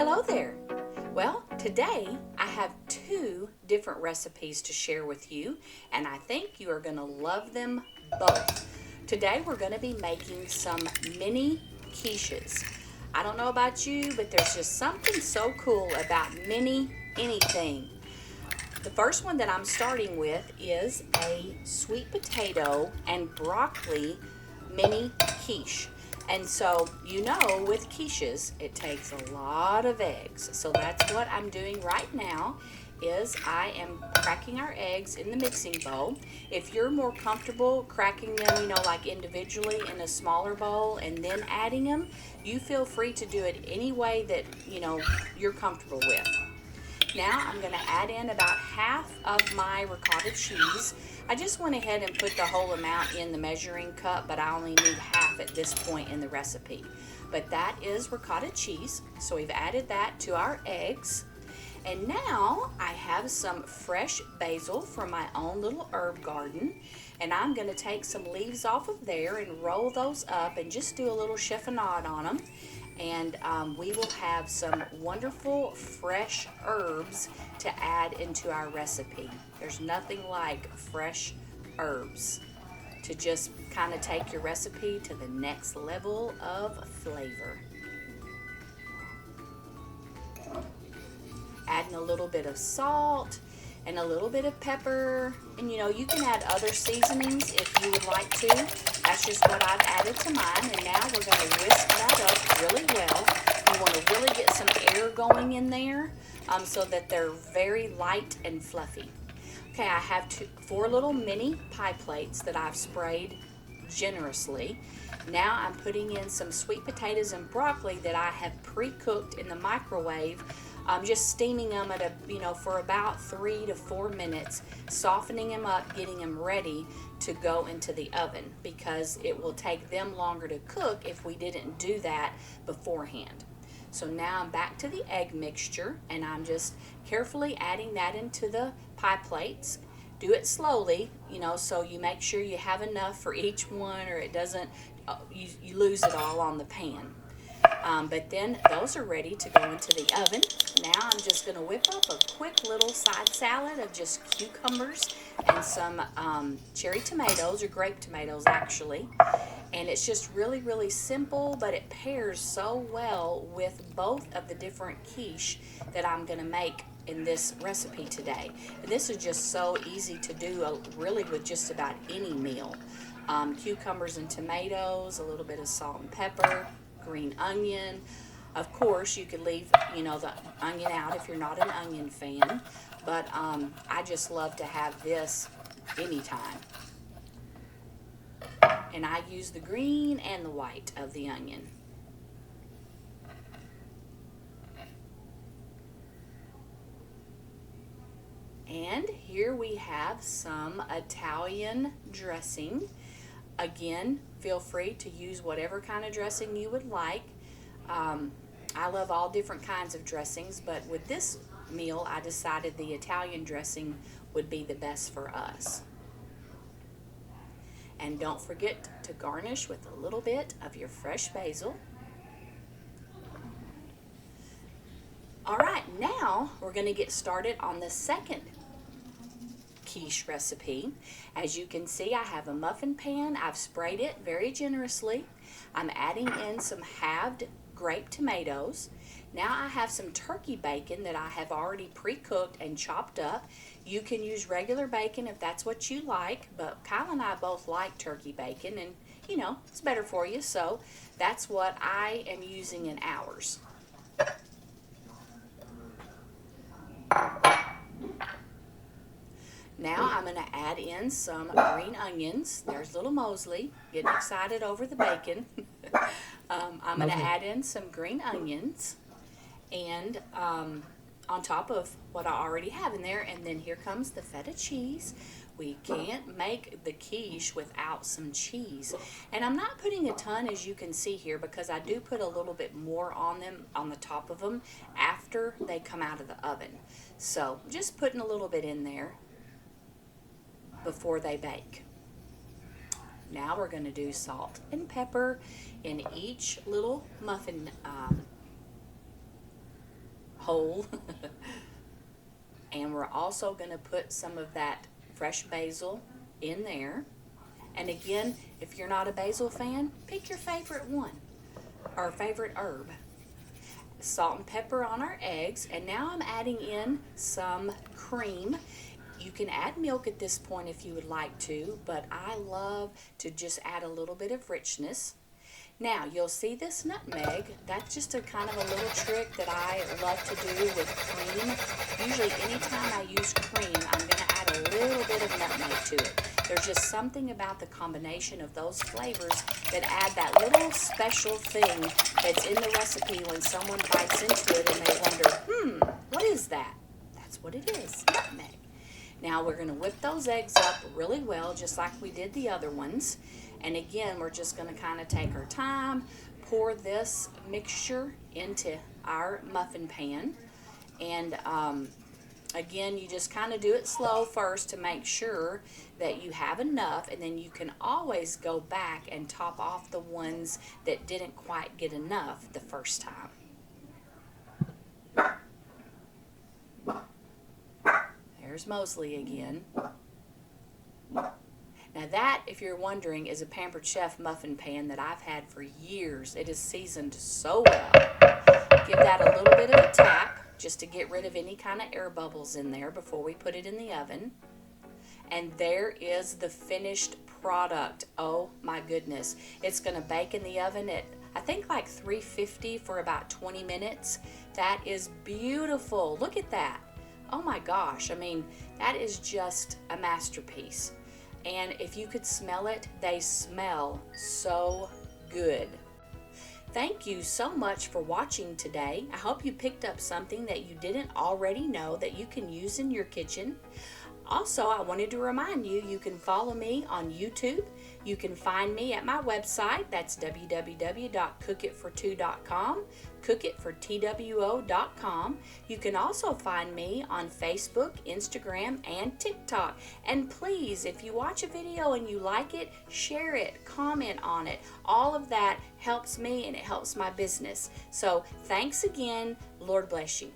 Hello there. Well, today I have two different recipes to share with you, and I think you are going to love them both. Today we're going to be making some mini quiches. I don't know about you, but there's just something so cool about mini anything. The first one that I'm starting with is a sweet potato and broccoli mini quiche. And so, with quiches, it takes a lot of eggs. So that's what I'm doing right now is I am cracking our eggs in the mixing bowl. If you're more comfortable cracking them, like individually in a smaller bowl and then adding them, you feel free to do it any way that, you're comfortable with. Now I'm going to add in about half of my ricotta cheese. I just went ahead and put the whole amount in the measuring cup, but I only need half at this point in the recipe. But that is ricotta cheese, so we've added that to our eggs. And now I have some fresh basil from my own little herb garden, and I'm going to take some leaves off of there and roll those up and just do a little chiffonade on them. And we will have some wonderful fresh herbs to add into our recipe. There's nothing like fresh herbs to just kind of take your recipe to the next level of flavor. Adding a little bit of salt and a little bit of pepper, and you can add other seasonings if you would like to. That's just what I've added to mine, and now we're going to whisk that up really well. You want to really get some air going in there so that they're very light and fluffy. Okay, I have four little mini pie plates that I've sprayed generously. Now I'm putting in some sweet potatoes and broccoli that I have pre-cooked in the microwave. I'm just steaming them at for about 3 to 4 minutes, softening them up, getting them ready to go into the oven because it will take them longer to cook if we didn't do that beforehand. So now I'm back to the egg mixture, and I'm just carefully adding that into the pie plates. Do it slowly, so you make sure you have enough for each one, or it doesn't, you lose it all on the pan. But then those are ready to go into the oven. Now I'm just going to whip up a quick little side salad of just cucumbers and some cherry tomatoes, or grape tomatoes actually. And it's just really, really simple, but it pairs so well with both of the different quiche that I'm going to make in this recipe today. And this is just so easy to do really with just about any meal. Cucumbers and tomatoes, a little bit of salt and pepper, green onion. Of course, you could leave, the onion out if you're not an onion fan, but I just love to have this anytime. And I use the green and the white of the onion. And here we have some Italian dressing. Again, feel free to use whatever kind of dressing you would like. I love all different kinds of dressings, but with this meal, I decided the Italian dressing would be the best for us. And don't forget to garnish with a little bit of your fresh basil. All right, now we're going to get started on the second quiche recipe. As you can see, I have a muffin pan. I've sprayed it very generously. I'm adding in some halved grape tomatoes. Now I have some turkey bacon that I have already pre-cooked and chopped up. You can use regular bacon if that's what you like, but Kyle and I both like turkey bacon, and it's better for you, so that's what I am using in ours. Now I'm going to add in some green onions. There's little Mosley getting excited over the bacon. I'm going to add in some green onions and on top of what I already have in there. And then here comes the feta cheese. We can't make the quiche without some cheese. And I'm not putting a ton, as you can see here, because I do put a little bit more on them, on the top of them, after they come out of the oven. So just putting a little bit in there before they bake. Now we're going to do salt and pepper in each little muffin whole. And we're also going to put some of that fresh basil in there. And again, if you're not a basil fan, pick your favorite one or favorite herb. Salt and pepper on our eggs, and now I'm adding in some cream. You can add milk at this point if you would like to, but I love to just add a little bit of richness. Now, you'll see this nutmeg. That's just a kind of a little trick that I love to do with cream. Usually anytime I use cream, I'm going to add a little bit of nutmeg to it. There's just something about the combination of those flavors that add that little special thing that's in the recipe when someone bites into it and they wonder, what is that? That's what it is, nutmeg. Now we're going to whip those eggs up really well, just like we did the other ones. And again, we're just going to kind of take our time, pour this mixture into our muffin pan. And again, you just kind of do it slow first to make sure that you have enough, and then you can always go back and top off the ones that didn't quite get enough the first time. There's Mosley again. Now that, if you're wondering, is a Pampered Chef muffin pan that I've had for years. It is seasoned so well. Give that a little bit of a tap just to get rid of any kind of air bubbles in there before we put it in the oven. And there is the finished product. Oh my goodness. It's going to bake in the oven at, I think, like 350 for about 20 minutes. That is beautiful. Look at that. Oh my gosh. I mean, that is just a masterpiece. And if you could smell it, they smell so good. Thank you so much for watching today. I hope you picked up something that you didn't already know that you can use in your kitchen. Also, I wanted to remind you, you can follow me on YouTube. You can find me at my website. That's www.cookitfor2.com, cookitfortwo.com. You can also find me on Facebook, Instagram, and TikTok. And please, if you watch a video and you like it, share it, comment on it. All of that helps me and it helps my business. So thanks again. Lord bless you.